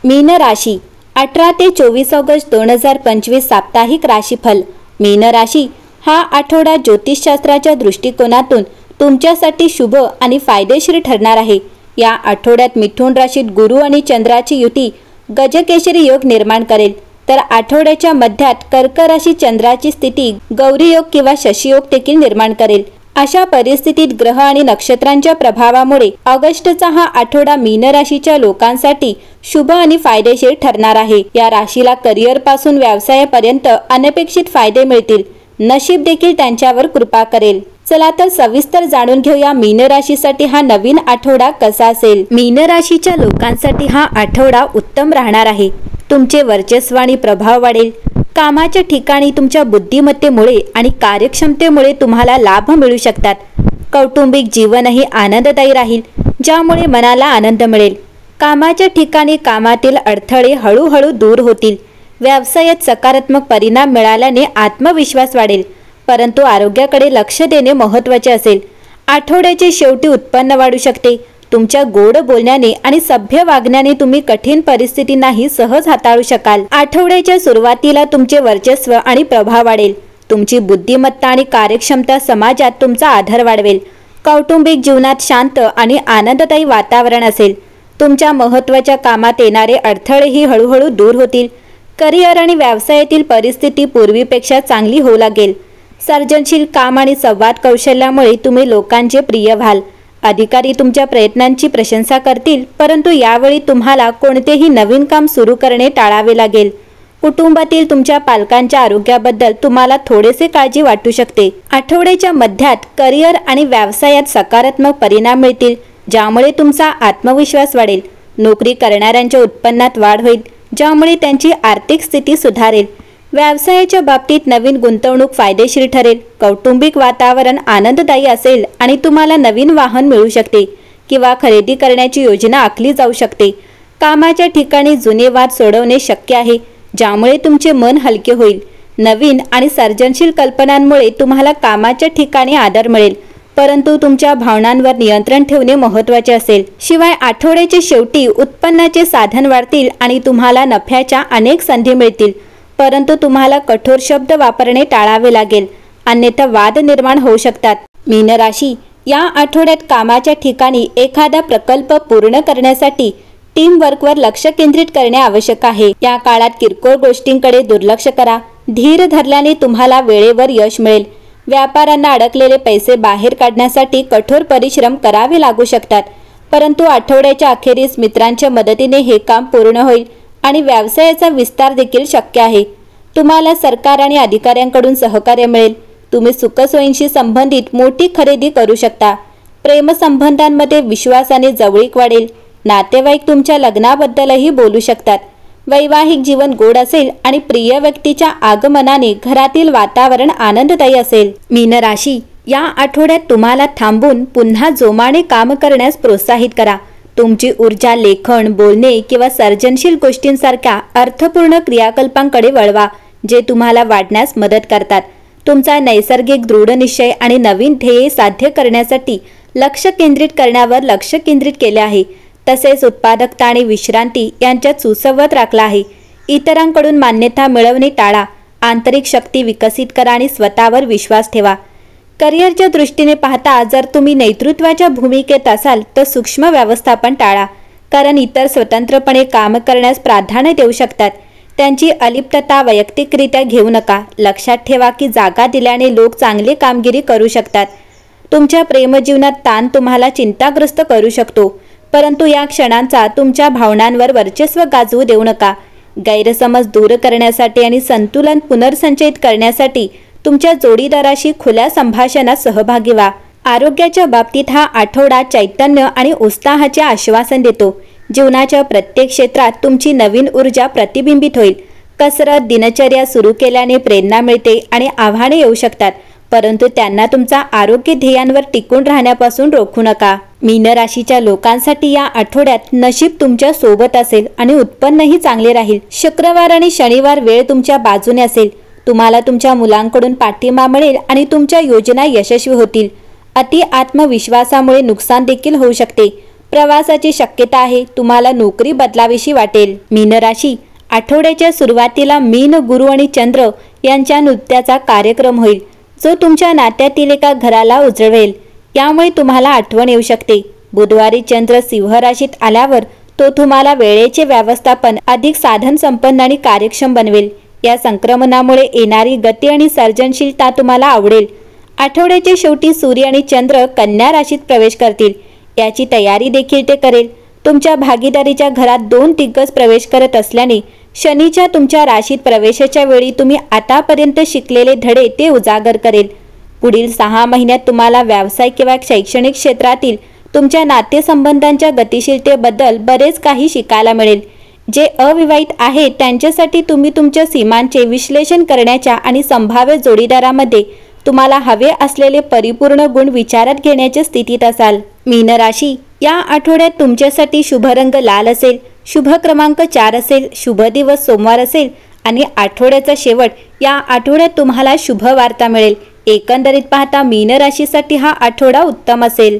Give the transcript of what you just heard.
मीन राशी 18 ते 24 ऑगस्ट 2025 साप्ताहिक राशीफल। मीन राशी हा आठवडा ज्योतिषशास्त्राच्या दृष्टिकोनातून तुमच्यासाठी शुभ आणि फायदेशीर ठरणार आहे। या आठवड्यात मिथुन राशीत गुरु आणि चंद्राची युती गजकेशरी योग निर्माण करेल, तर आठवड्याच्या मध्यात कर्क राशी चंद्राची स्थिती गौरी योग किंवा शशी योग देखील निर्माण करेल। अशा परिस्थितीत ग्रह आणि नक्षत्रांच्या प्रभावामुळे ऑगस्टचा हा आठवडा मीन राशीच्या लोकांसाठी शुभ आणि फायदेशीर ठरणार आहे। या राशीला करिअर पासून व्यवसायापर्यंत अनपेक्षित फायदे मिळतील। नशीब देखील त्यांच्यावर कृपा करेल। चला तर सविस्तर जाणून घेऊया मीन राशीसाठी हा नवीन आठवडा कसा असेल। मीन राशीच्या लोकांसाठी हा आठवडा उत्तम राहणार आहे। तुमचे वर्चस्व आणि प्रभाव वाढेल। कामाच्या ठिकाणी तुमच्या बुद्धिमत्तेमुळे आणि कार्यक्षमतेमुळे तुम्हाला लाभ मिळू शकतात। कौटुंबिक जीवनही आनंददायी राहील, ज्यामुळे मनाला आनंद मिळेल। कामाच्या ठिकाणी कामातील अडथळे हळूहळू दूर होतील। व्यवसायात सकारात्मक परिणाम मिळाल्याने आत्मविश्वास वाढेल, परंतु आरोग्याकडे लक्ष देणे महत्त्वाचे असेल। आठवड्याच्या शेवटी उत्पन्न वाढू शकते। तुमच्या गोड बोलण्याने आणि सभ्य वागण्याने तुम्ही कठीण परिस्थितींनाही सहज हाताळू शकाल। आठवड्याच्या सुरुवातीला तुमचे वर्चस्व आणि प्रभाव वाढेल। तुमची बुद्धिमत्ता आणि कार्यक्षमता समाजात तुमचा आदर वाढवेल। कौटुंबिक जीवनात शांत आणि आनंददायी वातावरण असेल। तुमच्या महत्त्वाच्या कामात येणारे अडथळेही हळूहळू दूर होतील। करिअर आणि व्यवसायातील परिस्थिती पूर्वीपेक्षा चांगली होऊ लागेल। सर्जनशील काम आणि संवाद कौशल्यामुळे तुम्ही लोकांचे प्रिय व्हाल। अधिकारी तुमच्या प्रयत्नांची प्रशंसा करतील, परंतु यावेळी तुम्हाला कोणतेही नवीन काम सुरू करणे टाळावे लागेल। कुटुंबातील तुमच्या पालकांच्या आरोग्याबद्दल तुम्हाला थोडेसे काळजी वाटू शकते। आठवड्याच्या मध्यात करिअर आणि व्यवसायात सकारात्मक परिणाम मिळतील, ज्यामुळे तुमचा आत्मविश्वास वाढेल। नोकरी करणाऱ्यांच्या उत्पन्नात वाढ होईल, ज्यामुळे त्यांची आर्थिक स्थिती सुधारेल। व्यवसायाच्या बाबतीत नवीन गुंतवणूक फायदेशीर ठरेल। कौटुंबिक वातावरण आनंददायी असेल आणि तुम्हाला नवीन वाहन मिळू शकते किंवा खरेदी करण्याची योजना आखली जाऊ शकते। कामाच्या ठिकाणी जुने वाद सोडवणे शक्य आहे, ज्यामुळे तुमचे मन हलके होईल। नवीन आणि सर्जनशील कल्पनांमुळे तुम्हाला कामाच्या ठिकाणी आदर मिळेल, परंतु तुमच्या भावनांवर नियंत्रण ठेवणे महत्त्वाचे असेल। शिवाय आठवड्याच्या शेवटी उत्पन्नाचे साधन वाढतील आणि तुम्हाला नफ्याच्या अनेक संधी मिळतील, परंतु तुम्हाला कठोर शब्द वापरणे टाळावे लागेल, अन्यथा वाद निर्माण होऊ शकतात। मीन राशी या आठवड्यात कामाच्या ठिकाणी एखादा प्रकल्प पूर्ण करण्यासाठी टीम वर्कवर लक्ष केंद्रित करणे आवश्यक आहे। या काळात किरकोळ गोष्टींकडे दुर्लक्ष करा। धीर धरल्याने तुम्हाला वेळेवर यश मिळेल। व्यापाऱ्यांना अडकलेले पैसे बाहेर काढण्यासाठी कठोर परिश्रम करावे लागू शकतात, परंतु आठवड्याच्या अखेरीस मित्रांच्या मदतीने हे काम पूर्ण होईल आणि व्यवसायाचा विस्तार देखील शक्य आहे। तुम्हाला सरकार आणि अधिकाऱ्यांकडून सहकार्य मिळेल। तुम्ही सुखसोयींशी संबंधित मोठी खरेदी करू शकता। प्रेमसंबंधांमध्ये विश्वास आणि जवळीक वाढेल। नातेवाईक तुमच्या लग्नाबद्दलही बोलू शकतात। वैवाहिक जीवन गोड असेल आणि प्रिय व्यक्तीच्या आगमनाने घरातील वातावरण आनंददायी असेल। मीन राशी या आठवड्यात तुम्हाला थांबून पुन्हा जोमाने काम करण्यास प्रोत्साहित करा। तुमची ऊर्जा लेखन, बोलणे किंवा सर्जनशील गोष्टींसारख्या अर्थपूर्ण क्रियाकल्पांकडे वळवा, जे तुम्हाला वाढण्यास मदत करतात। तुमचा नैसर्गिक दृढनिश्चय आणि नवीन ध्येय साध्य करण्यासाठी लक्ष केंद्रित करण्यावर लक्ष केंद्रित केले आहे। तसेच उत्पादकता आणि विश्रांती यांच्यात सुसंवाद राखला आहे। इतरांकडून मान्यता मिळवणे टाळा। आंतरिक शक्ती विकसित करा आणि स्वतःवर विश्वास ठेवा। करिअरच्या दृष्टीने पाहता जर तुम्ही नेतृत्वाच्या भूमिकेत असाल तर सूक्ष्म व्यवस्थापन टाळा, कारण इतर स्वतंत्रपणे काम करण्यास प्राधान्य देऊ शकतात। त्यांची अलिप्तता वैयक्तिकरित्या घेऊ नका। लक्षात ठेवा की जागा दिल्याने लोक चांगली कामगिरी करू शकतात। तुमच्या प्रेमजीवनात ताण तुम्हाला चिंताग्रस्त करू शकतो, परंतु या क्षणांचा तुमच्या भावनांवर वर्चस्व गाजवू देऊ नका। गैरसमज दूर करण्यासाठी आणि संतुलन पुनर्संचयित करण्यासाठी तुमच्या जोडीदाराशी खुल्या संभाषणात सहभागी व्हा। आरोग्याच्या बाबतीत हा आठवडा चैतन्य आणि उत्साहाचे आश्वासन देतो। जीवनाच्या प्रत्येक क्षेत्रात तुमची नवीन ऊर्जा प्रतिबिंबित होईल। कसरत दिनचर्या सुरू केल्याने प्रेरणा मिळते आणि आव्हाने येऊ शकतात, परंतु त्यांना तुमचा आरोग्य ध्येयांवर टिकून राहण्यापासून रोखू नका। मीन राशीच्या लोकांसाठी या आठवड्यात नशीब तुमच्या सोबत असेल आणि उत्पन्नही चांगले राहील। शुक्रवार आणि शनिवार वेळ तुमच्या बाजूने असेल। तुम्हाला तुमच्या मुलांकडून पाठिंबा मिळेल आणि तुमच्या योजना यशस्वी होतील। अति आत्मविश्वासामुळे नुकसान देखील होऊ शकते। प्रवासाची शक्यता आहे, तुम्हाला नोकरी बदलावीशी वाटेल। मीन राशी, आठवड्याच्या सुरुवातीला मीन गुरु आणि चंद्र यांच्या नृत्याचा कार्यक्रम होईल, जो तुमच्या नात्यातील एका घराला उजळवेल। यामुळे तुम्हाला आठवण येऊ शकते। बुधवारी चंद्र सिंह राशीत आल्यावर तो तुम्हाला वेळेचे व्यवस्थापन अधिक साधन संपन्न आणि कार्यक्षम बनवेल। या संक्रमणामुळे येणारी गती आणि सर्जनशीलता तुम्हाला आवडेल। आठवड्याच्या शेवटी सूर्य आणि चंद्र कन्या राशीत प्रवेश करतील, याची तयारी देखील ते करेल। तुमच्या भागीदारीच्या घरात 2 दिग्गज प्रवेश करत असल्याने शनीच्या तुमच्या राशीत प्रवेशाच्या वेळी तुम्ही आतापर्यंत शिकलेले धडे ते उजागर करेल। पुढील 6 महिन्यात तुम्हाला व्यावसायिक किंवा शैक्षणिक क्षेत्रातील तुमच्या नातेसंबंधांच्या गतिशीलतेबद्दल बरेच काही शिकायला मिळेल। जे अविवाहित आहेत त्यांच्यासाठी तुम्ही तुमच्या सीमांचे विश्लेषण करण्याच्या आणि संभाव्य जोडीदारामध्ये तुम्हाला हवे असलेले परिपूर्ण गुण विचारात घेण्याच्या स्थितीत असाल। मीन राशी, या आठवड्यात तुमच्यासाठी शुभ रंग लाल असेल, शुभ क्रमांक 4 असेल, शुभ दिवस सोमवार असेल आणि आठवड्याचा शेवट या आठवड्यात तुम्हाला शुभ वार्ता मिळेल। एकंदरीत पाहता मीन राशीसाठी हा आठवडा उत्तम असेल।